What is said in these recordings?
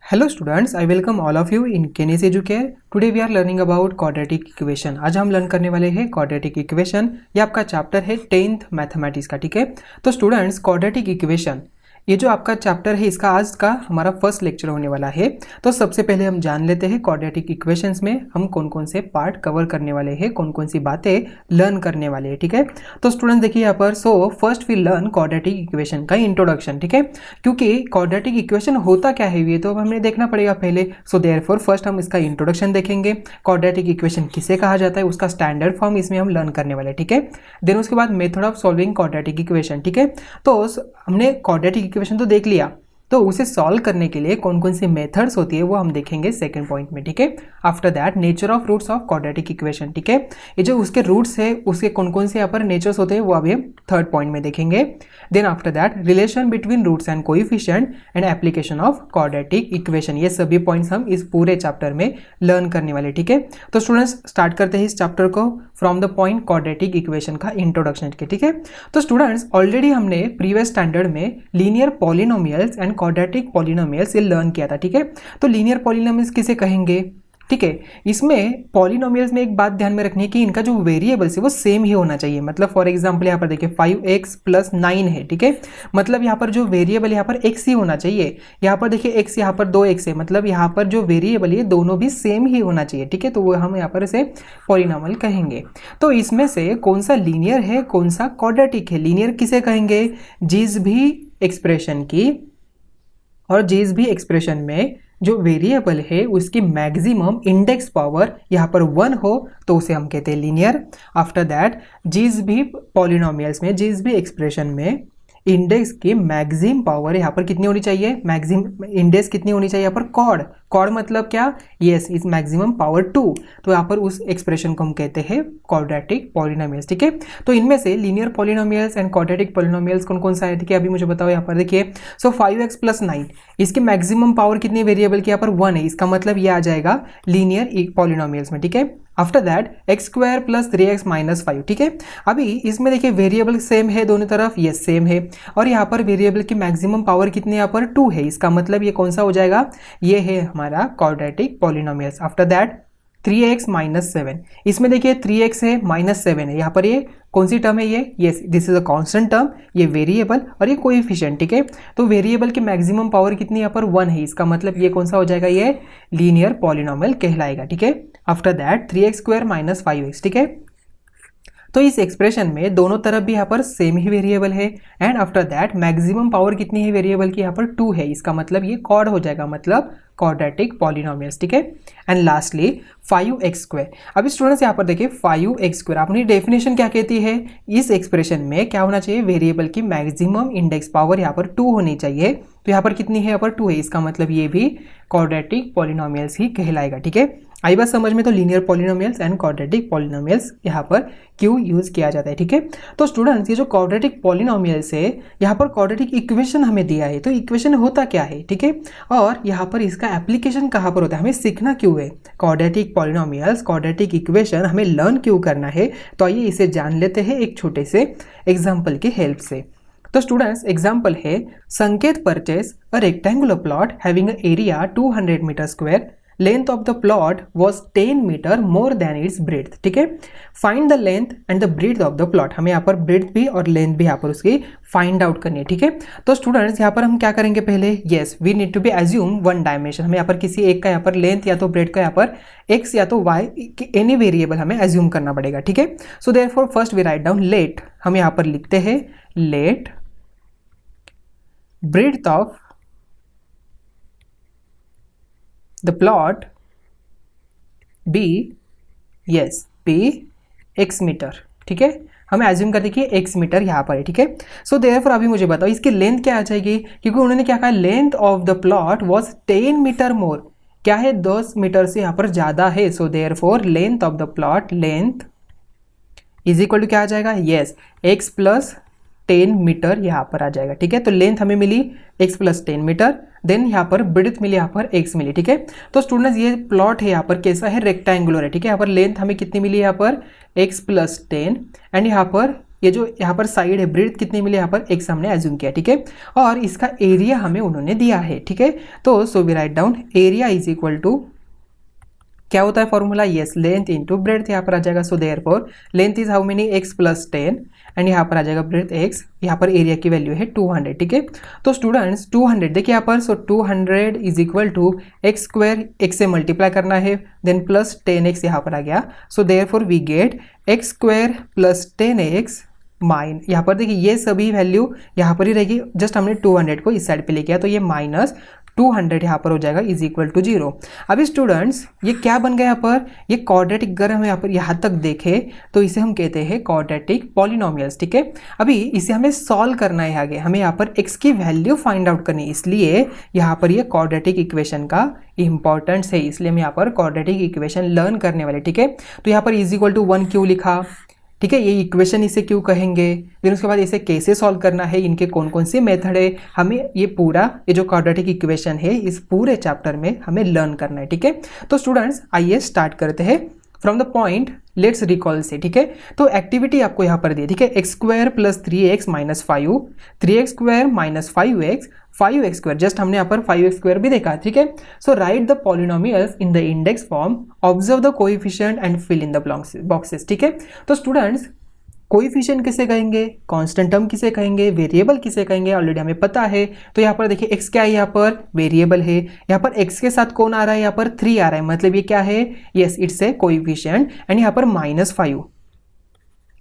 Hello students, I welcome all of you in Kenis Educare. Today we are learning about quadratic equation. आज हम learn करने वाले हैं quadratic equation. ये आपका चैप्टर है 10th मैथमेटिक्स का, ठीक है। तो स्टूडेंट्स quadratic equation ये जो आपका चैप्टर है इसका आज का हमारा फर्स्ट लेक्चर होने वाला है। तो सबसे पहले हम जान लेते हैं क्वाड्रेटिक इक्वेशंस में हम कौन कौन से पार्ट कवर करने वाले हैं, कौन कौन सी बातें लर्न करने वाले हैं, ठीक है। तो स्टूडेंट देखिए यहाँ पर, so first we learn quadratic equation का इंट्रोडक्शन, ठीक है। क्योंकि क्वाड्रेटिक इक्वेशन होता क्या है ये तो हमें देखना पड़ेगा पहले। सो देयरफॉर फर्स्ट हम इसका इंट्रोडक्शन देखेंगे, क्वाड्रेटिक इक्वेशन किसे कहा जाता है, उसका स्टैंडर्ड फॉर्म इसमें हम लर्न करने वाले, ठीक है। देन उसके बाद method of solving quadratic equation, ठीक है। तो हमने क्वाड्रेटिक इक्वेशन तो देख लिया, तो उसे सॉल्व करने के लिए कौन कौन सी मेथड्स होती है वो हम देखेंगे सेकंड पॉइंट में, ठीक है। After that nature of roots of quadratic equation, ठीक है। ये जो उसके रूट्स है उसके कौन कौन से यहाँ पर नेचर्स होते हैं वो अभी हम थर्ड पॉइंट में देखेंगे। Then after that relation between roots and coefficient and application of quadratic equation, ये सभी पॉइंट्स हम इस पूरे चैप्टर में लर्न करने वाले, ठीक है। तो स्टूडेंट्स स्टार्ट करते हैं इस चैप्टर को from the point quadratic equation का इंट्रोडक्शन के, ठीक है। तो स्टूडेंट्स ऑलरेडी हमने प्रीवियस स्टैंडर्ड में linear polynomials and quadratic polynomials ये लर्न किया था, ठीक है। तो लीनियर पॉलिनोमियल्स किसे कहेंगे, ठीक है। इसमें पॉलिनोमियल्स में एक बात ध्यान में रखनी है कि इनका जो वेरिएबल्स है वो सेम ही होना चाहिए। मतलब फॉर एग्जांपल यहाँ पर देखिए 5x + 9 है, ठीक है। मतलब यहाँ पर जो वेरिएबल यहाँ पर x ही होना चाहिए। यहाँ पर देखिए x यहाँ पर 2x है, मतलब यहाँ पर जो वेरिएबल है दोनों भी सेम ही होना चाहिए, ठीक है। तो वो हम यहाँ पर इसे पॉलिनोमियल कहेंगे। तो इसमें से कौन सा लीनियर है कौन सा क्वाड्रेटिक है। लीनियर किसे कहेंगे, जिस भी एक्सप्रेशन की और जिस भी एक्सप्रेशन में जो वेरिएबल है उसकी मैक्सिमम इंडेक्स पावर यहाँ पर 1 हो तो उसे हम कहते हैं लीनियर। आफ्टर दैट जिस भी पॉलिनोमियल्स में जिस भी एक्सप्रेशन में इंडेक्स की मैक्सिमम पावर यहाँ पर कितनी होनी चाहिए, मैक्सिमम इंडेक्स कितनी होनी चाहिए यहाँ पर कॉर्ड। कॉर्ड मतलब क्या, यस इज मैक्सिमम पावर 2। तो यहाँ पर उस एक्सप्रेशन को हम कहते हैं क्वाड्रेटिक पॉलिनोमियल्स, ठीक है। तो इनमें से linear polynomials and quadratic polynomials कौन कौन सा है, ठीक है। अभी मुझे बताओ यहाँ पर देखिए, सो 5x + 9 इसकी मैक्सिमम पावर कितनी वेरिएबल की यहाँ पर 1 है, इसका मतलब ये आ जाएगा लीनियर पॉलिनोमियल्स में, ठीक है। आफ्टर दैट x² + 3x - 5, ठीक है। अभी इसमें देखिए वेरिएबल सेम है दोनों तरफ, ये सेम है, और यहाँ पर वेरिएबल की मैक्सिमम पावर कितनी यहाँ पर 2 है, इसका मतलब ये कौन सा हो जाएगा, ये है हमारा quadratic polynomials. After that 3x - 7, इसमें देखिए 3x है -7 है, यहाँ पर ये कौन सी टर्म है, ये this is a constant term, ये वेरिएबल और ये कोएफिशिएंट, ठीक है। तो वेरिएबल की मैक्सिमम पावर कितनी यहाँ पर 1 है, इसका मतलब ये कौन सा हो जाएगा, ये लीनियर पॉलिनोमियल कहलाएगा, ठीक है। आफ्टर दैट 3x² - 5x, ठीक है। तो इस एक्सप्रेशन में दोनों तरफ भी यहाँ पर सेम ही वेरिएबल है। And after that maximum power कितनी है वेरिएबल की, यहाँ पर 2 है, इसका मतलब ये कॉर्ड हो जाएगा, मतलब क्वाड्रेटिक पॉलिनोमियल्स, ठीक है। And lastly 5x²। अभी स्टूडेंट्स यहाँ पर देखिए 5x², अपनी डेफिनेशन क्या कहती है, इस एक्सप्रेशन में क्या होना चाहिए, वेरिएबल की मैक्सिमम इंडेक्स पावर यहाँ पर 2 होनी चाहिए। तो यहाँ पर कितनी है, यहाँ पर 2 है, इसका मतलब ये भी क्वाड्रेटिक पॉलिनोमियल्स ही कहलाएगा, ठीक है। आई बात समझ में। तो linear polynomials and quadratic polynomials यहाँ पर क्यों यूज किया जाता है, ठीक है। तो स्टूडेंट्स ये जो क्वाड्रेटिक पॉलिनोमियल्स है यहाँ पर क्वाड्रेटिक इक्वेशन हमें दिया है, तो इक्वेशन होता क्या है, ठीक है। और यहाँ पर इसका एप्लीकेशन कहाँ पर होता है, हमें सीखना क्यों है, क्वाड्रेटिक पॉलिनोमियल्स क्वाड्रेटिक इक्वेशन हमें लर्न क्यों करना है। तो आइए इसे जान लेते हैं एक छोटे से एग्जाम्पल की हेल्प से। तो स्टूडेंट्स एग्जाम्पल है, Sanket purchase a rectangular plot having a area 200 metre square, length of the plot was 10 metre more than its breadth, ठीक है। Find the length and the breadth of the plot, हमें यहाँ पर breath भी और length भी यहाँ पर उसकी फाइंड आउट करनी है, ठीक है। तो स्टूडेंट्स यहाँ पर हम क्या करेंगे पहले, yes we need to be assume one dimension, हमें यहाँ पर किसी एक का यहाँ पर लेंथ या तो ब्रेथ का यहाँ पर x या तो y एनी वेरिएबल हमें एज्यूम करना पड़ेगा, ठीक है। So therefore first we write down let, हम यहाँ पर लिखते हैं let breadth of the plot be x metre, ठीक है। हमें एज्यूम कर देखिए x मीटर यहाँ पर है, ठीक है। सो देयरफॉर अभी मुझे बताओ इसकी लेंथ क्या आ जाएगी, क्योंकि उन्होंने क्या कहा, length of the plot was 10 metre more, क्या है 10 मीटर से यहाँ पर ज्यादा है। So therefore length of the plot, length is equal to क्या आ जाएगा, यस x + 10 मीटर यहाँ पर आ जाएगा, ठीक है। तो लेंथ हमें मिली x + 10 मीटर, देन यहाँ पर ब्रेड्थ मिली यहाँ पर x मिली, ठीक है। तो स्टूडेंट्स ये प्लॉट है यहाँ पर कैसा है, रेक्टेंगुलर है, ठीक है। यहाँ पर लेंथ हमें कितनी मिली यहाँ पर x + 10 एंड यहाँ पर ये जो यहाँ पर साइड है ब्रेड्थ कितनी मिली, यहाँ पर x हमने एज्यूम किया, ठीक है, और इसका एरिया हमें उन्होंने दिया है, ठीक है। तो so we write down area is equal to क्या होता है formula, yes length into breadth यहाँ पर आ जाएगा। So therefore length is how many x plus 10 and यहाँ पर आ जाएगा ब्रेड्थ x, यहाँ पर एरिया की वैल्यू है 200, ठीक है। तो स्टूडेंट्स 200 देखिए यहाँ पर, so 200 is equal to x square, x से मल्टीप्लाई करना है देन प्लस 10x यहाँ पर आ गया। So therefore we get x square plus 10x minus, यहाँ पर देखिए ये सभी वैल्यू यहाँ पर ही रहेगी, जस्ट हमने 200 को इस साइड पे लेके आया तो ये माइनस 200 यहाँ पर हो जाएगा इज इक्वल टू 0। अभी स्टूडेंट्स ये क्या बन गया यहाँ पर, ये क्वाड्रेटिक, अगर हम यहाँ पर यहाँ तक देखें तो इसे हम कहते हैं क्वाड्रेटिक पॉलिनोमियल्स, ठीक है। अभी इसे हमें सॉल्व करना है, आगे हमें यहाँ पर x की वैल्यू फाइंड आउट करनी है, इसलिए यहाँ पर ये क्वाड्रेटिक इक्वेशन का इंपॉर्टेंस है, इसलिए हम यहाँ पर क्वाड्रेटिक इक्वेशन लर्न करने वाले, ठीक है। तो यहाँ पर इज इक्वल टू 1 क्यों लिखा, ठीक है, ये इक्वेशन इसे क्यों कहेंगे, फिर उसके बाद इसे कैसे सॉल्व करना है, इनके कौन कौन से मेथड है, हमें ये पूरा ये जो क्वाड्रेटिक इक्वेशन है इस पूरे चैप्टर में हमें लर्न करना है, ठीक है। तो स्टूडेंट्स आइए स्टार्ट करते हैं from the point let's recall से, ठीक है। तो एक्टिविटी आपको यहाँ पर दी, ठीक है, x square plus 3x minus 5, 3x square minus 5x, 5x square, just हमने यहाँ पर 5x स्क्वायर भी देखा, ठीक है। So write the polynomials in the index form, observe the coefficient and fill in the boxes, ठीक है। तो स्टूडेंट्स कोएफिशिएंट किसे कहेंगे, कांस्टेंट टर्म किसे कहेंगे, वेरिएबल किसे कहेंगे, ऑलरेडी हमें पता है। तो यहाँ पर देखिए x क्या है, यहाँ पर वेरिएबल है, यहाँ पर x के साथ कौन आ रहा है, यहाँ पर 3 आ रहा है, मतलब ये क्या है, yes it's a coefficient, and यहाँ पर -5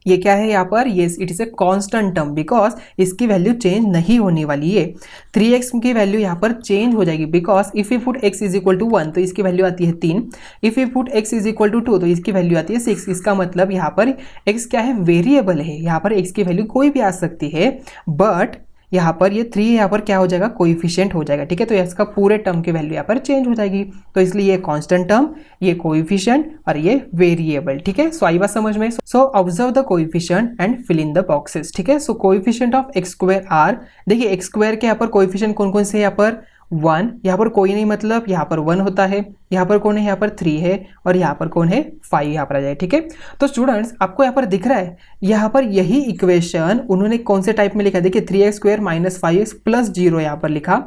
ये क्या है यहाँ पर, yes it is a constant term because इसकी वैल्यू चेंज नहीं होने वाली है। 3x की वैल्यू यहाँ पर चेंज हो जाएगी because if you put x is equal to 1 तो इसकी वैल्यू आती है 3, if you put x is equal to 2 तो इसकी वैल्यू आती है 6। इसका मतलब यहाँ पर x क्या है, वेरिएबल है, यहाँ पर x की वैल्यू कोई भी आ सकती है, बट यहाँ पर ये 3 यहाँ पर क्या हो जाएगा, कोएफिशिएंट हो जाएगा, ठीक है। तो इसका पूरे टर्म की वैल्यू यहाँ पर चेंज हो जाएगी, तो इसलिए ये कांस्टेंट टर्म, ये कोएफिशिएंट और ये वेरिएबल, ठीक है। सो आई बात समझ में। So observe the coefficient and fill in the boxes, ठीक है। So coefficient of x square are, देखिए एक्स स्क्वायर के यहाँ पर कोएफिशिएंट कौन कौन से, यहाँ पर 1, यहाँ पर कोई नहीं, मतलब यहाँ पर 1 होता है, यहाँ पर कौन है, यहाँ पर 3 है, और यहाँ पर कौन है 5 यहाँ पर आ जाए, ठीक है। तो स्टूडेंट्स आपको यहाँ पर दिख रहा है, यहाँ पर यही इक्वेशन उन्होंने कौन से टाइप में लिखा, देखिए 3x square minus 5x plus 0 यहाँ पर लिखा,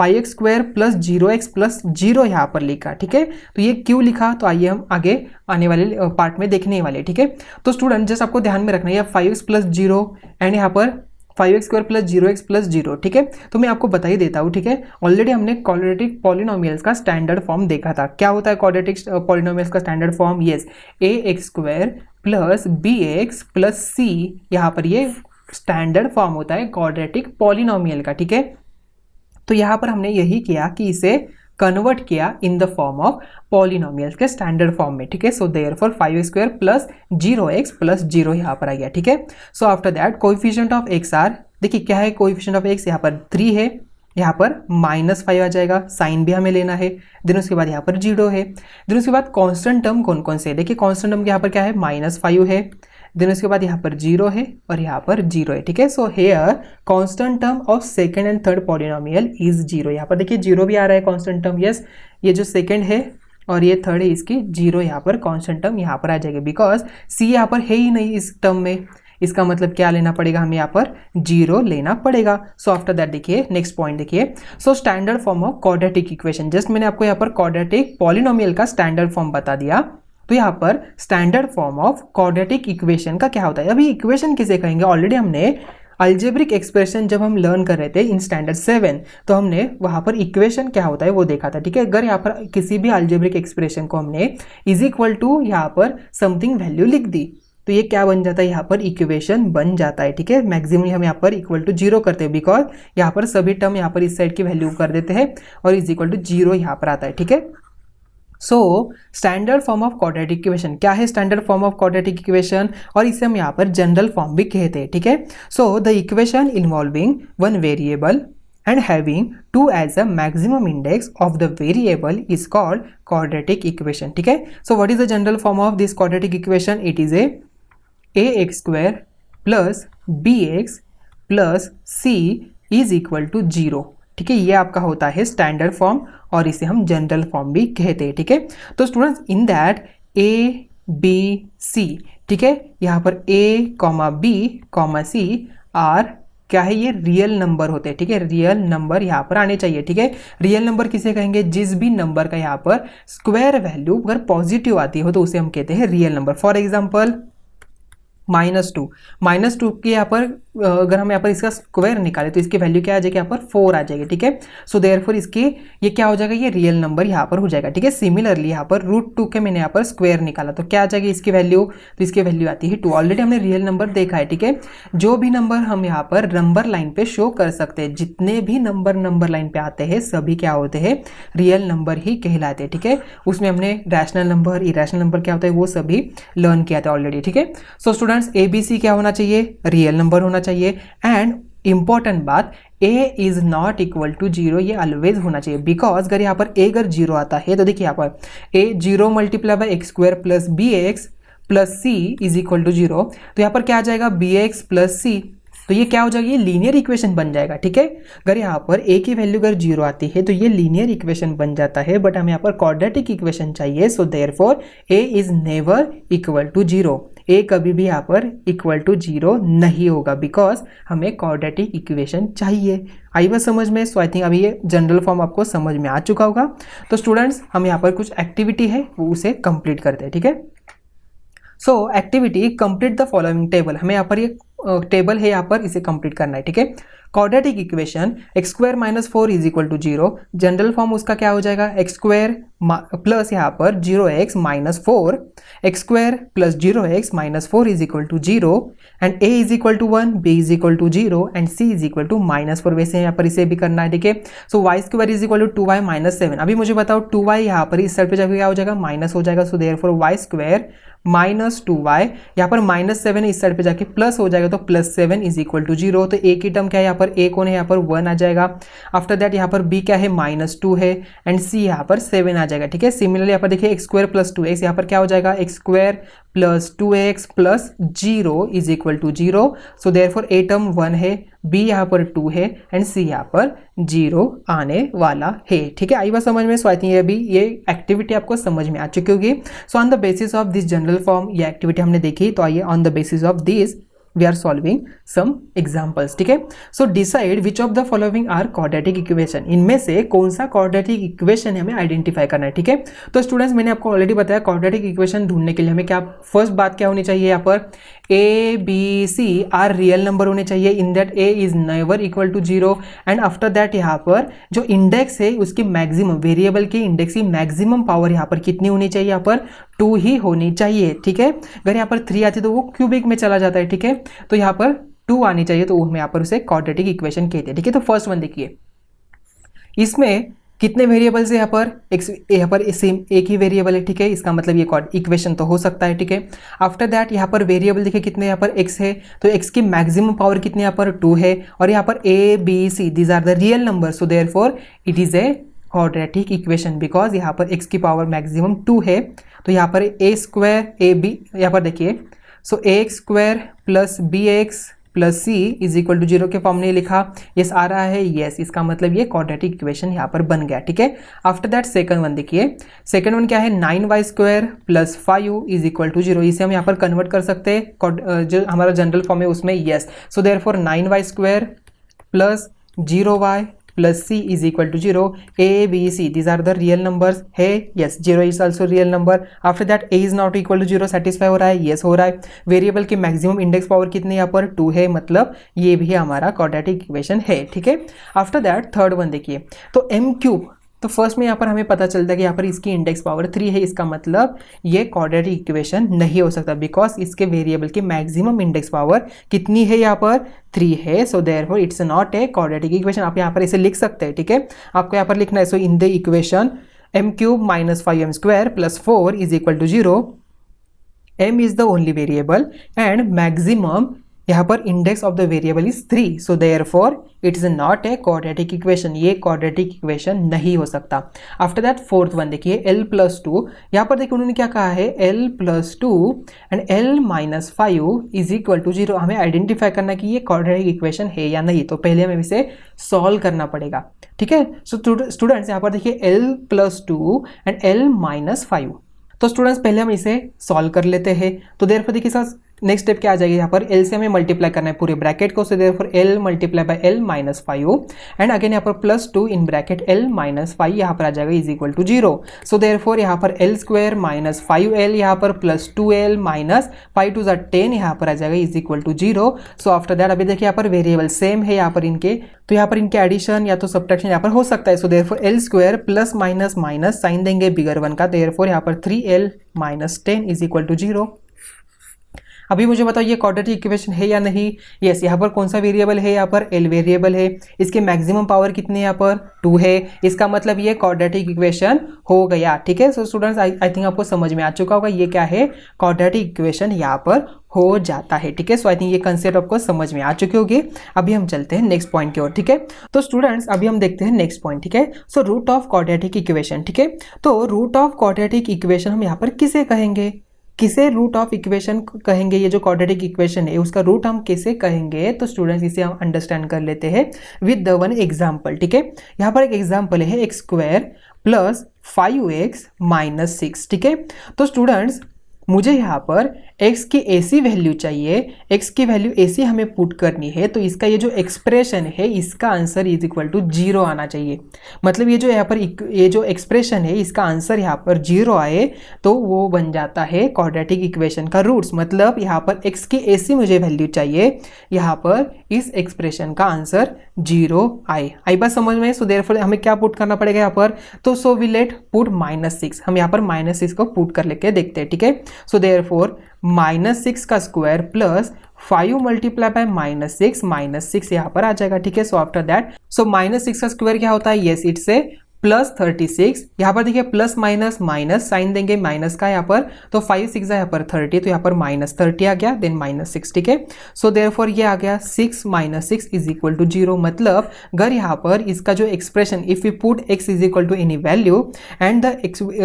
5x square plus 0x plus 0 यहाँ पर लिखा, ठीक है। तो ये क्यों लिखा, तो आइए हम आगे आने वाले पार्ट में देखने वाले, ठीक है। तो स्टूडेंट जस्ट आपको ध्यान में रखना है 5x प्लस 0 एंड यहाँ पर 5x square plus 0x plus 0, ठीक है। तो मैं आपको बता ही देता हूँ, ठीक है। ऑलरेडी हमने क्वाड्रेटिक पॉलिनोमियल्स का स्टैंडर्ड फॉर्म देखा था, क्या होता है क्वाड्रेटिक पॉलिनोमियल्स का standard form, yes ax square plus bx plus c, यहाँ पर ये स्टैंडर्ड फॉर्म होता है क्वाड्रेटिक पॉलिनोमियल का, ठीक है। तो यहाँ पर हमने यही किया कि इसे कन्वर्ट किया in the form of polynomials के स्टैंडर्ड फॉर्म में, ठीक है। So therefore 5x square plus 0x plus 0 यहाँ पर आ गया, ठीक है। So after that coefficient of x are, देखिए क्या है कोएफिशिएंट ऑफ x, यहाँ पर 3 है, यहाँ पर -5 आ जाएगा, साइन भी हमें लेना है, देन उसके बाद यहाँ पर 0 है, देन उसके बाद कांस्टेंट टर्म कौन कौन से, देखिए कांस्टेंट टर्म यहाँ पर क्या है, -5 है, देन उसके बाद यहाँ पर 0 है और यहाँ पर 0 है, ठीक है। So here constant term of second and third polynomial is 0, यहाँ पर देखिए 0 भी आ रहा है कांस्टेंट टर्म, यस ये जो सेकंड है और ये थर्ड है, इसकी 0 यहाँ पर कांस्टेंट टर्म यहाँ पर आ जाएगी बिकॉज c यहाँ पर है ही नहीं इस टर्म में, इसका मतलब क्या लेना पड़ेगा, हमें यहाँ पर 0 लेना पड़ेगा। सो आफ्टर दैट देखिए नेक्स्ट पॉइंट देखिए, so standard form of quadratic equation, just मैंने आपको यहाँ पर क्वाड्रेटिक पॉलिनोमियल का स्टैंडर्ड फॉर्म बता दिया, तो यहाँ पर standard form of quadratic equation का क्या होता है। अभी इक्वेशन किसे कहेंगे, ऑलरेडी हमने अल्जेब्रिक एक्सप्रेशन जब हम लर्न कर रहे थे इन स्टैंडर्ड 7 तो हमने वहाँ पर इक्वेशन क्या होता है वो देखा था, ठीक है। अगर यहाँ पर किसी भी अल्जेब्रिक एक्सप्रेशन को हमने इज इक्वल टू यहाँ पर समथिंग वैल्यू लिख दी तो ये क्या बन जाता है, यहाँ पर इक्वेशन बन जाता है, ठीक है। मैक्सिमम हम यहाँ पर इक्वल टू 0 करते हैं बिकॉज यहाँ पर सभी टर्म यहाँ पर इस साइड की वैल्यू कर देते हैं और इज इक्वल टू 0 यहाँ पर आता है, ठीक है। So standard form of quadratic equation क्या है, standard form of quadratic equation, और इसे हम यहाँ पर जनरल फॉर्म भी कहते हैं, ठीक है। So the equation involving one variable and having 2 as a maximum index of the variable is called quadratic equation, ठीक है। So what is the general form of this quadratic equation? It is a ax square plus bx plus c is equal to 0, ठीक है। ये आपका होता है standard form और इसे हम जनरल फॉर्म भी कहते हैं, ठीक है। तो students in that a b c ठीक है। यहाँ पर a comma b comma c are क्या है, ये रियल नंबर होते हैं, ठीक है। रियल नंबर यहाँ पर आने चाहिए, ठीक है। रियल नंबर किसे कहेंगे, जिस भी नंबर का यहाँ पर स्क्वायर वैल्यू अगर पॉजिटिव आती हो तो उसे हम कहते हैं रियल नंबर। फॉर एग्जाम्पल -2 के यहाँ पर अगर हम यहाँ पर इसका स्क्वायर निकालें तो इसकी वैल्यू क्या आ जाएगी, यहाँ पर 4 आ जाएगी, ठीक है। सो देयरफॉर इसकी ये क्या हो जाएगा, ये रियल नंबर यहाँ पर हो जाएगा, ठीक है। सिमिलरली यहाँ पर √2 के मैंने यहाँ पर स्क्वायर निकाला तो क्या आ जाएगी इसकी वैल्यू, तो इसकी वैल्यू आती है 2। ऑलरेडी हमने रियल नंबर देखा है, ठीक है। जो भी नंबर हम यहाँ पर नंबर लाइन पे शो कर सकते हैं, जितने भी नंबर लाइन पे आते हैं सभी क्या होते हैं, रियल नंबर ही कहलाते हैं, ठीक है। उसमें हमने रैशनल नंबर, इरेशनल नंबर क्या होता है वो सभी लर्न किया था ऑलरेडी, ठीक है। सो स्टूडेंट्स ABC क्या होना चाहिए, रियल नंबर होना चाहिए। एंड इंपॉर्टेंट बात, a is not equal to 0, ये ऑलवेज होना चाहिए। बिकॉज अगर यहाँ पर a अगर 0 आता है तो देखिए यहाँ पर a 0 multiply by x² plus bx plus c is equal to 0, तो यहाँ पर क्या आ जाएगा bx प्लस c, तो ये क्या हो जाएगा, ये लीनियर इक्वेशन बन जाएगा, ठीक है। अगर यहाँ पर a की वैल्यू अगर 0 आती है तो ये लीनियर इक्वेशन बन जाता है, बट हमें यहाँ पर क्वाड्रेटिक इक्वेशन चाहिए। So therefore a is never equal to 0, a कभी भी यहाँ पर इक्वल टू 0 नहीं होगा, बिकॉज हमें क्वाड्रेटिक इक्वेशन चाहिए। आई बात समझ में। सो आई थिंक अभी ये जनरल फॉर्म आपको समझ में आ चुका होगा। तो स्टूडेंट्स हम यहाँ पर कुछ एक्टिविटी है वो उसे कंप्लीट करते हैं, ठीक है। सो activity complete the following table, हमें यहाँ पर ये टेबल है यहाँ पर इसे कंप्लीट करना है, ठीक है। Quadratic equation x² - 4 is equal to 0, general form उसका क्या हो जाएगा, x² प्लस यहाँ पर 0x - 4, x² plus 0x - 4 is equal to 0 and a is equal to 1, b is equal to 0 and c is equal to -4। वैसे यहाँ पर इसे भी करना है, ठीक है। So y² is equal to 2y - 7। अभी मुझे बताओ 2y यहाँ पर इस साइड पे जाकर क्या हो जाएगा, माइनस हो जाएगा। So therefore y² minus 2y, यहाँ पर -7 इस साइड पे जाके प्लस हो जाएगा तो +7 इज इक्वल टू 0। तो a की टर्म क्या है, यहाँ पर a कौन है, यहाँ पर 1 आ जाएगा। आफ्टर दैट यहाँ पर b क्या है, -2 है एंड c यहाँ पर 7 आ जाएगा, ठीक है। सिमिलरली यहाँ पर देखिए x² प्लस 2x, यहाँ पर क्या हो जाएगा, x² plus 2x plus 0 is equal to 0। So therefore a term 1 है, b यहाँ पर 2 है एंड c यहाँ पर 0 आने वाला है, ठीक है। आई बात समझ में। सो आई थिंक ये एक्टिविटी आपको समझ में आ चुकी होगी। So on the basis of this general form ये एक्टिविटी हमने देखी, तो आइए on the basis of this we are solving some examples, ठीक है। So decide which of the following are quadratic equation, इनमें से कौन सा क्वाड्रेटिक इक्वेशन हमें आइडेंटिफाई करना है, ठीक है। तो स्टूडेंट्स मैंने आपको ऑलरेडी बताया क्वाड्रेटिक इक्वेशन ढूंढने के लिए हमें क्या फर्स्ट बात क्या होनी चाहिए, यहाँ पर a b c are real number होने चाहिए, in that a is never equal to 0 and after that यहाँ पर जो इंडेक्स है उसकी मैक्सिमम, वेरिएबल की इंडेक्स की मैक्सिमम पावर यहाँ पर कितनी होनी चाहिए, यहाँ पर 2 ही होनी चाहिए, ठीक है। अगर यहाँ पर 3 आती है तो वो क्यूबिक में चला जाता है, ठीक है। तो यहाँ पर 2 आनी चाहिए तो हम यहाँ पर उसे क्वाड्रेटिक इक्वेशन कहते हैं, ठीक है। तो फर्स्ट वन देखिए, इसमें कितने वेरिएबल्स है, यहाँ पर सेम एक ही वेरिएबल है, ठीक है। इसका मतलब ये इक्वेशन तो हो सकता है, ठीक है। आफ्टर दैट यहाँ पर वेरिएबल देखिए कितने, यहाँ पर x है तो x की मैक्सिमम पावर कितनी, यहाँ पर 2 है और यहाँ पर a b c these are the real number. So therefore it is a quadratic equation because यहाँ पर x की पावर मैक्सिमम 2 है। तो यहाँ पर a² ab, यहाँ पर देखिए so ax² plus bx plus c is equal to 0 के फॉर्म में लिखा, यस आ रहा है, यस, इसका मतलब ये क्वाड्रेटिक इक्वेशन यहाँ पर बन गया, ठीक है। आफ्टर दैट सेकंड वन देखिए, सेकंड वन क्या है, 9y² plus 5u is equal to 0, इसे हम यहाँ पर कन्वर्ट कर सकते हैं जो हमारा जनरल फॉर्म है उसमें, yes. So therefore 9y² plus 0y plus c is equal to 0, a b c these are the real numbers है, yes 0 is also real number. After that a is not equal to 0 satisfy हो रहा है, yes हो रहा है। Variable की maximum index power कितनी यहाँ पर 2 है, मतलब ये भी हमारा क्वाड्रेटिक इक्वेशन है, ठीक है। आफ्टर दैट थर्ड वन देखिए, तो m³, तो फर्स्ट में यहाँ पर हमें पता चलता है कि यहाँ पर इसकी इंडेक्स पावर 3 है, इसका मतलब ये क्वाड्रेटिक इक्वेशन नहीं हो सकता बिकॉज इसके वेरिएबल की मैक्सिमम इंडेक्स पावर कितनी है, यहाँ पर 3 है। So therefore it's not a quadratic equation. आप यहाँ पर इसे लिख सकते हैं, ठीक है। आपको यहाँ पर लिखना है, so in the equation m³ - 5m² plus 4 is equal to 0, m is the only variable and maximum यहाँ पर index of the variable is 3, so therefore it is not a quadratic equation, ये क्वाड्रेटिक इक्वेशन नहीं हो सकता। After that fourth one देखिए, l+2, यहाँ पर देखिए उन्होंने क्या कहा है, l+2 and l - 5 is equal to 0। हमें आइडेंटिफाई करना कि ये क्वाड्रेटिक इक्वेशन है या नहीं, तो पहले हमें इसे सॉल्व करना पड़ेगा, ठीक है। सो स्टूडेंट्स यहाँ पर देखिए l+2 एंड l - 5, तो स्टूडेंट्स पहले हम इसे सॉल्व कर लेते हैं। तो देयरफॉर देखिए सर नेक्स्ट स्टेप क्या आ जाएगी, यहाँ पर एल से हमें मल्टीप्लाई करना है पूरे ब्रैकेट को, सो therefore L multiply by L minus 5 and again यहाँ पर +2 इन ब्रैकेट एल माइनस 5 यहाँ पर आ जाएगा is equal to 0। So therefore यहाँ पर एल स्क्वायर माइनस 5l यहाँ पर +2l माइनस 5 2 10 यहाँ पर आ जाएगा is equal to 0। So after that अभी देखिए यहाँ पर वेरिएबल सेम है यहाँ पर इनके, तो यहाँ पर इनके एडिशन या तो सब्ट्रैक्शन यहाँ पर हो सकता है। So therefore L square plus minus minus sign देंगे बिगर वन का, देयरफॉर यहाँ पर 3l minus 10 is equal to 0। अभी मुझे बताओ ये क्वाड्रेटिक इक्वेशन है या नहीं। यस, यहाँ पर कौन सा वेरिएबल है, यहाँ पर एल वेरिएबल है, इसके मैक्सिमम पावर कितनी है, यहाँ पर 2 है, इसका मतलब ये क्वाड्रेटिक इक्वेशन हो गया। ठीक है, सो स्टूडेंट्स आई थिंक आपको समझ में आ चुका होगा ये क्या है, क्वाड्रेटिक इक्वेशन यहाँ पर हो जाता है। ठीक है, सो आई थिंक ये कंसेप्ट आपको समझ में आ चुके होंगे। अभी हम चलते हैं नेक्स्ट पॉइंट की ओर। ठीक है, तो स्टूडेंट्स अभी हम देखते हैं नेक्स्ट पॉइंट। ठीक है, so root of quadratic equation. ठीक है, तो रूट ऑफ क्वाड्रेटिक इक्वेशन हम यहाँ पर किसे कहेंगे, किसे रूट ऑफ इक्वेशन कहेंगे, ये जो क्वाड्रेटिक इक्वेशन है उसका रूट हम कैसे कहेंगे। तो स्टूडेंट्स इसे हम अंडरस्टैंड कर लेते हैं विद द वन एग्जांपल। ठीक है, यहाँ पर एक एग्जांपल है x square plus 5x minus 6। ठीक है, तो स्टूडेंट्स मुझे यहाँ पर x की ऐसी वैल्यू चाहिए, x की वैल्यू ऐसी हमें पुट करनी है, तो इसका ये जो एक्सप्रेशन है इसका आंसर इज इक्वल टू 0 आना चाहिए। मतलब ये जो यहाँ पर ये जो एक्सप्रेशन है इसका आंसर यहाँ पर 0 आए तो वो बन जाता है क्वाड्रेटिक इक्वेशन का रूट्स। मतलब यहाँ पर x की ऐसी मुझे वैल्यू चाहिए, यहाँ पर इस एक्सप्रेशन का आंसर 0 आए। आई बात समझ में। सो देयरफॉर हमें क्या पुट करना पड़ेगा यहाँ पर, तो सो वी लेट पुट -6। हम यहाँ पर -6 को पुट कर लेके देखते हैं। ठीक है, सो देयरफॉर -6 का स्क्वायर प्लस 5 मल्टीप्लाई बाय -6 यहाँ पर आ जाएगा। ठीक है, सो आफ्टर दैट सो -6 का स्क्वायर क्या होता है, यस इट्स ए +36। यहाँ पर देखिए प्लस माइनस माइनस साइन देंगे माइनस का यहाँ पर, तो 5 6 यहाँ पर 30, तो यहाँ पर -30 आ गया, देन -6। ठीक है, सो देयरफॉर ये आ गया 6 - 6 इज इक्वल टू 0। मतलब अगर यहाँ पर इसका जो expression if you put x is equal to any value and the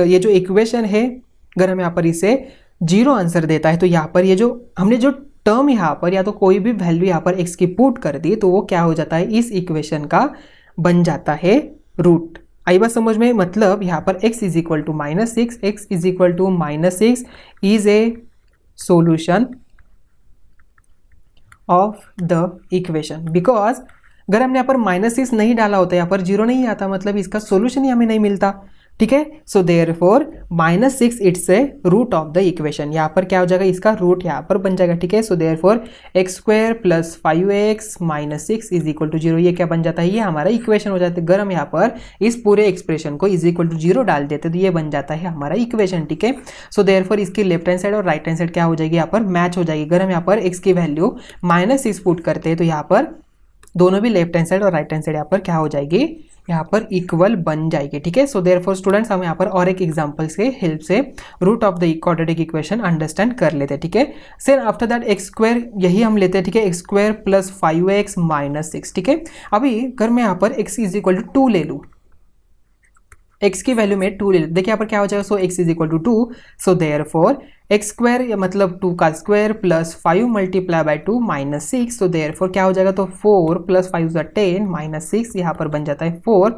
ये जो इक्वेशन है अगर हम यहाँ पर इसे 0 आंसर देता है, तो यहाँ पर ये जो हमने जो टर्म यहाँ पर या तो कोई भी वैल्यू यहाँ पर x की पुट कर दी तो वो क्या हो जाता है, इस इक्वेशन का बन जाता है रूट। आई बात समझ में। मतलब यहाँ पर x is equal to -6, x is equal to -6 is a solution of the equation. Because अगर हमने यहाँ पर -6 नहीं डाला होता, यहाँ पर 0 नहीं आता, मतलब इसका सोल्यूशन ही हमें नहीं मिलता। ठीक है, so therefore -6 it's a root of the equation. यहाँ पर क्या हो जाएगा, इसका रूट यहाँ पर बन जाएगा। ठीक है, so therefore x square plus 5x minus 6 is equal to 0। ये क्या बन जाता है, ये हमारा इक्वेशन हो जाता है। अगर हम यहाँ पर इस पूरे एक्सप्रेशन को इज इक्वल टू 0 डाल देते तो ये बन जाता है हमारा इक्वेशन। ठीक है, सो देयरफॉर इसकी लेफ्ट हैंड साइड और राइट हैंड साइड क्या हो जाएगी, यहाँ पर मैच हो जाएगी। अगर हम यहाँ पर x की वैल्यू -6 पुट करते हैं तो यहाँ पर दोनों भी लेफ्ट हैंड साइड और राइट हैंड साइड यहाँ पर क्या हो जाएगी, यहाँ पर इक्वल बन जाएगी। ठीक है, सो देयरफॉर स्टूडेंट्स हम यहाँ पर और एक एग्जांपल से हेल्प से root of the quadratic equation understand कर लेते हैं। ठीक है, फिर आफ्टर दैट x स्क्वायर यही हम लेते हैं। ठीक है, x square plus 5x minus 6। ठीक है, अभी अगर मैं यहाँ पर x इज इक्वल टू 2 ले लूँ, x की वैल्यू में 2 ले लूँ, देखिए यहाँ पर क्या हो जाएगा, so x is equal to 2। So therefore x square मतलब 2 का square plus 5 multiply by 2 minus 6। So therefore क्या हो जाएगा, तो 4 प्लस 5 10 माइनस 6 यहाँ पर बन जाता है 4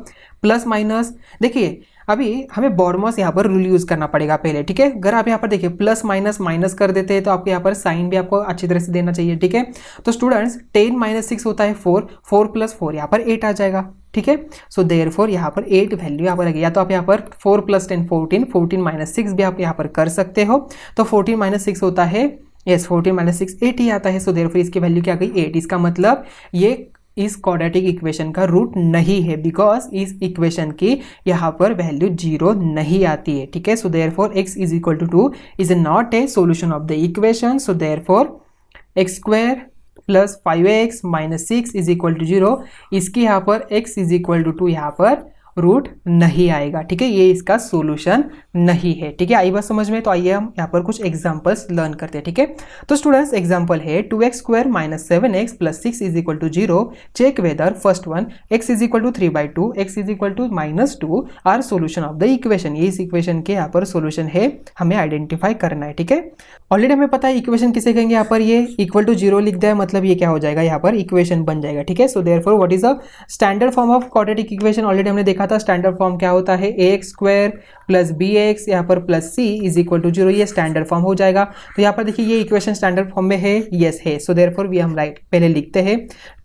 प्लस माइनस। देखिए अभी हमें बॉडमॉस यहाँ पर रूल यूज करना पड़ेगा पहले। ठीक है, अगर आप यहाँ पर देखिए प्लस माइनस माइनस कर देते हैं तो आपको यहाँ पर साइन भी आपको अच्छी तरह से देना चाहिए। ठीक है, तो स्टूडेंट्स 10 - 6 होता है 4, 4 + 4 यहाँ पर 8 आ जाएगा। ठीक है, सो देयरफॉर यहाँ पर 8 वैल्यू यहाँ पर आ गई। या तो आप यहाँ पर 4 + 10 14, 14 - 6 भी आप यहाँ पर कर सकते हो। तो 14 - 6 होता है, यस 14 - 6 8 ही आता है। सो देयरफॉर इसकी वैल्यू क्या गई 8। इसका मतलब ये इस क्वाड्रेटिक इक्वेशन का रूट नहीं है, बिकॉज इस इक्वेशन की यहाँ पर वैल्यू 0 नहीं आती है। ठीक है, so therefore x is equal to 2 is not a solution of the equation. So therefore x square plus 5x minus 6 is equal to 0, इसकी यहाँ पर x इज इक्वल टू 2 यहाँ पर रूट नहीं आएगा। ठीक है, ये इसका सॉल्यूशन नहीं है। ठीक है, आई बात समझ में। तो आइए हम यहाँ पर कुछ एग्जांपल्स लर्न करते हैं। ठीक है, तो स्टूडेंट्स एग्जांपल है 2x square minus 7x plus 6 is equal to 0। Check whether first one x is equal to 3/2, x is equal to -2 are solution of the equation. ये इस इक्वेशन के यहाँ पर सोल्यूशन है, हमें आइडेंटिफाई करना है। ठीक है, ऑलरेडी हमें पता है इक्वेशन किसे कहेंगे, यहाँ पर ये इक्वल टू 0 लिख दिया है, मतलब ये क्या हो जाएगा, यहाँ पर इक्वेशन बन जाएगा। ठीक है, so therefore what is a standard form of quadratic equation, already हमने देखा देखा था स्टैंडर्ड फॉर्म क्या होता है, a x square plus b x यहाँ पर plus c is equal to 0, ये स्टैंडर्ड फॉर्म हो जाएगा। तो यहाँ पर देखिए ये इक्वेशन स्टैंडर्ड फॉर्म में है, यस है। सो देयरफॉर वी हम राइट पहले लिखते हैं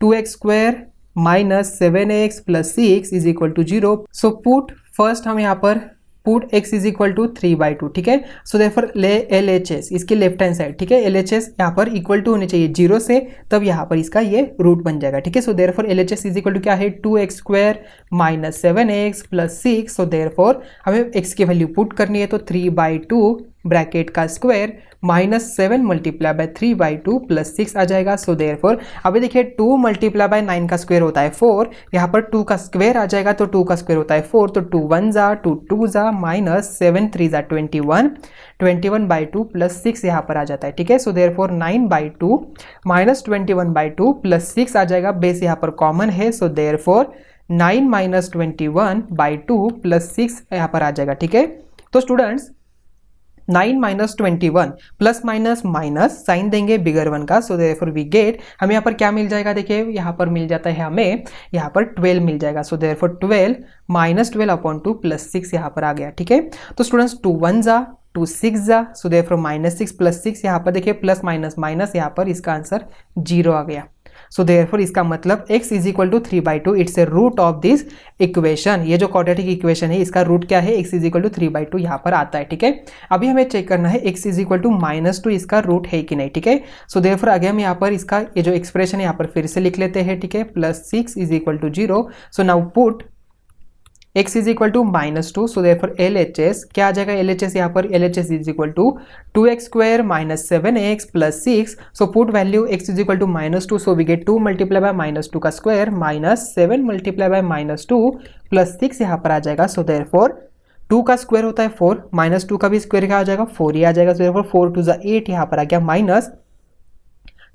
2x square minus 7x plus 6 is equal to 0। So put first हम यहाँ पर put x is equal to 3/2, ठीक है। सो देयरफॉर ले LHS इसकी लेफ्ट हैंड साइड, ठीक है, LHS यहाँ पर इक्वल टू होने चाहिए 0 से, तब यहाँ पर इसका ये रूट बन जाएगा, ठीक है। So therefore LHS is equal to क्या है 2x square minus 7x plus 6। So therefore हमें x की वैल्यू पुट करनी है, तो 3/2 ब्रैकेट का square minus 7 multiply by 3/2 plus 6 आ जाएगा। सो देयरफॉर अभी देखिए 2 मल्टीप्लाई बाय 9 का स्क्वायर होता है 4, यहाँ पर 2 का स्क्वायर आ जाएगा, तो 2 का स्क्वायर होता है 4, तो 2 1 जा 2 2 जा माइनस 7 3 जा 21/2 प्लस 6 यहाँ पर आ जाता है, ठीक है। सो देयरफॉर 9/2 माइनस 21/2 प्लस 6 आ जाएगा, बेस यहाँ पर कॉमन है। सो देयरफॉर 9 माइनस 21/2 प्लस 6 यहाँ पर आ जाएगा, ठीक है। तो students 9 minus 21 plus minus minus sign देंगे बिगर वन का। सो देयरफॉर वी गेट, हमें यहाँ पर क्या मिल जाएगा, देखिए यहाँ पर मिल जाता है हमें यहाँ पर 12 मिल जाएगा। सो देयरफॉर 12 माइनस 12/2 प्लस 6 यहाँ पर आ गया, ठीक है। तो स्टूडेंट्स 2 1 जा 2 6 जा, सो देयरफॉर माइनस 6 प्लस 6 यहाँ पर देखिए प्लस माइनस माइनस यहाँ पर इसका आंसर 0 आ गया। सो देयरफॉर इसका मतलब x is equal to 3/2 it's a root of this equation. ये जो क्वाड्रेटिक इक्वेशन है इसका रूट क्या है, x इज इक्वल टू 3/2 यहाँ पर आता है, ठीक है। अभी हमें चेक करना है x इज इक्वल टू -2 इसका रूट है कि नहीं, ठीक है। सो देयरफॉर आगे हम यहाँ पर इसका ये जो एक्सप्रेशन है यहाँ पर फिर से लिख लेते हैं, ठीक है, plus 6 is equal to 0। So now put x is equal to -2, so therefore LHS क्या आ जाएगा, LHS यहाँ पर LHS is equal to 2x square minus 7x plus 6। So put value x is equal to -2, so we get 2 multiply by -2 का square minus 7 multiply by -2 plus 6 यहाँ पर आ जाएगा। सो देयरफॉर 2 का स्क्वायर होता है 4, -2 का भी स्क्वायर क्या आ जाएगा 4 ही आ जाएगा। सो देयरफॉर 4 2 8 यहाँ पर आ गया, माइनस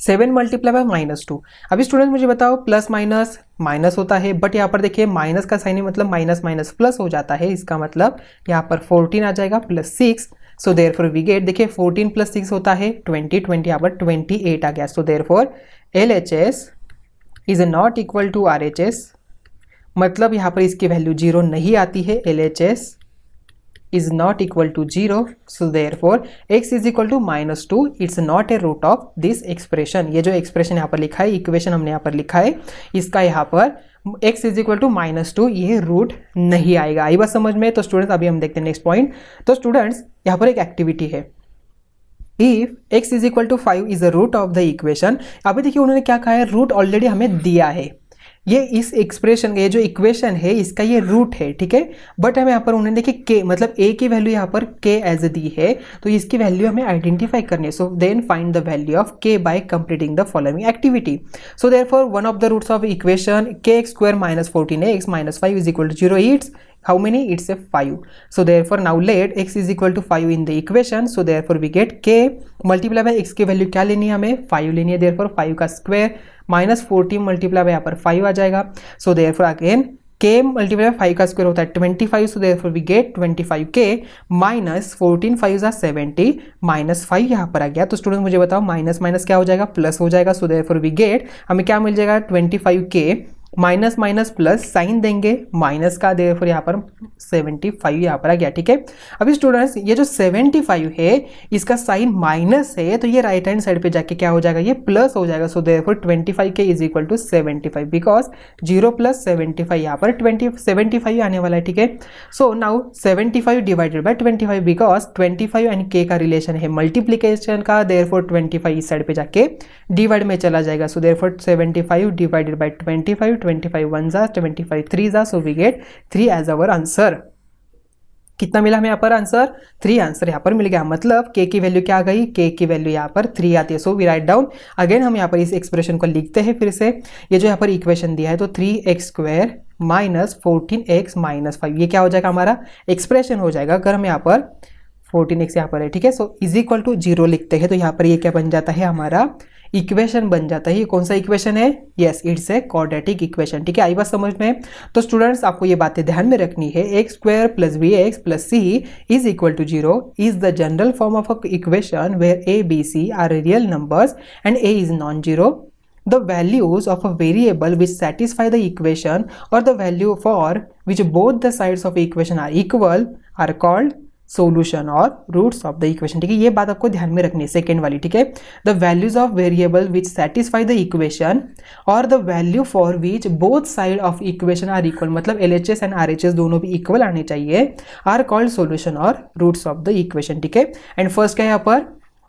7 मल्टीप्लाई बाय -2। अभी स्टूडेंट मुझे बताओ प्लस माइनस माइनस होता है, बट यहाँ पर देखिए माइनस का साइन है मतलब माइनस माइनस प्लस हो जाता है, इसका मतलब यहाँ पर 14 आ जाएगा plus 6। So therefore we get, देखिए 14 प्लस 6 होता है 20 यहाँ पर 28 आ गया। So therefore LHS is not equal to RHS, मतलब यहाँ पर इसकी वैल्यू 0 नहीं आती है, LHS is not equal to 0. So therefore x is equal to -2, it's not a root of this expression। ये जो एक्सप्रेशन यहाँ पर लिखा है, इक्वेशन हमने यहाँ पर लिखा है, इसका यहाँ पर x is equal to -2 ये रूट नहीं आएगा। आई बात समझ में। तो स्टूडेंट्स अभी हम देखते हैं नेक्स्ट पॉइंट। तो स्टूडेंट्स यहाँ पर एक एक्टिविटी है, if x is equal to 5 is a root of the equation. अभी देखिए उन्होंने क्या कहा है, रूट ऑलरेडी हमें दिया है, ये इस एक्सप्रेशन ये जो इक्वेशन है इसका ये रूट है, ठीक है। बट हमें यहाँ पर उन्होंने देखिए k मतलब a की वैल्यू यहाँ पर k एज दी है, तो इसकी वैल्यू हमें आइडेंटिफाई करनी है। So then find the value of k by completing the following activity. So therefore one of the roots of equation kx square minus 14x minus 5 is equal to 0 it's how many, it's a 5. So therefore now let x is equal to 5 in the equation. So therefore we get k multiply by x की value क्या लेनी है, हमें 5 लेनी है। therefore 5 का square minus 14 multiply by यहाँ पर 5 आ जाएगा। सो therefore again k multiply by 5 का स्क्वायर होता है 25। सो therefore we get 25k minus 14 5 जा 70 माइनस 5 यहाँ पर आ गया। तो स्टूडेंट मुझे बताओ माइनस माइनस क्या हो जाएगा, प्लस हो जाएगा। सो therefore we get हमें क्या मिल जाएगा 25k minus minus plus sign देंगे माइनस का, देयरफॉर यहाँ पर 75 यहाँ पर आ गया, ठीक है। अभी स्टूडेंट्स ये जो 75 है इसका साइन माइनस है, तो ये राइट हैंड साइड पे जाके क्या हो जाएगा, ये प्लस हो जाएगा। So therefore 25k is equal to 75 because 0 plus 75 यहाँ पर 75 आने वाला है, ठीक है। So now 75 divided by 25 because 25 and k का रिलेशन है मल्टीप्लीकेशन का, देयरफॉर 25 इस साइड पे जाके डिवाइड में चला जाएगा। सो देयरफॉर 75 डिवाइडेड बाय 25 1 जा 25 3 जा, so we get 3 as our answer. कितना मिला हमें यहाँ पर आंसर, 3 आंसर यहाँ पर मिल गया। मतलब k की वैल्यू क्या आ गई, k की वैल्यू यहाँ पर 3 आती है। So we write down again, हम यहाँ पर इस एक्सप्रेशन को लिखते हैं फिर से। ये जो यहाँ पर इक्वेशन दिया है तो 3x square minus 14x minus 5 ये क्या हो जाएगा, हमारा एक्सप्रेशन हो जाएगा। अगर हम यहाँ पर 14x यहाँ पर है, ठीक है, सो इज इक्वल टू 0 लिखते हैं तो यहाँ पर ये क्या बन जाता है, हमारा इक्वेशन बन जाता है। ये कौन सा इक्वेशन है, yes it's a quadratic equation, ठीक है। आई बात समझ में। तो स्टूडेंट्स आपको ये बातें ध्यान में रखनी है, x square plus b x plus c is equal to 0 is the general form of a equation where a b c are real numbers and a is non zero. The values of a variable which satisfy the equation और the value for which both the sides of equation are equal are called solution और roots of the equation. ठीक है, ये बात आपको ध्यान में रखनी है, सेकेंड वाली। ठीक है, the values of variable which satisfy the equation और the value for which both side of equation are equal, मतलब LHS एंड RHS दोनों भी इक्वल आने चाहिए, आर कॉल्ड सोल्यूशन और रूट्स ऑफ द इक्वेशन। ठीक है, एंड फर्स्ट क्या है यहाँ पर,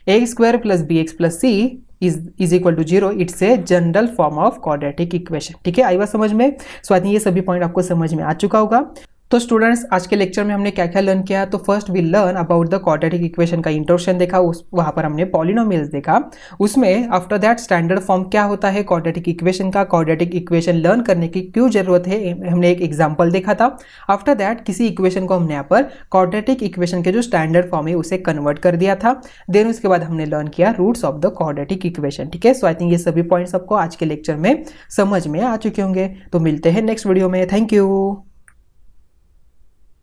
a² + bx + c is equal to 0, it's a general form of quadratic equation. ठीक है, आई बात समझ में? सो आई थिंक ये सभी पॉइंट आपको समझ में आ चुका होगा। तो स्टूडेंट्स, आज के लेक्चर में हमने क्या क्या लर्न किया? तो first we learn about the quadratic equation का इंट्रोडक्शन देखा, उस वहाँ पर हमने पॉलिनोमियल्स देखा, उसमें आफ्टर दैट स्टैंडर्ड फॉर्म क्या होता है क्वाड्रेटिक इक्वेशन का, क्वाड्रेटिक इक्वेशन लर्न करने की क्यों जरूरत है, हमने एक एग्जाम्पल देखा था। आफ्टर दैट किसी इक्वेशन को हमने यहाँ पर क्वाड्रेटिक इक्वेशन के जो स्टैंडर्ड फॉर्म है उसे कन्वर्ट कर दिया था। देन उसके बाद हमने लर्न किया roots of the quadratic equation. ठीक है, सो आई थिंक ये सभी पॉइंट्स आपको आज के लेक्चर में समझ में आ चुके होंगे। तो मिलते हैं नेक्स्ट वीडियो में। Thank you.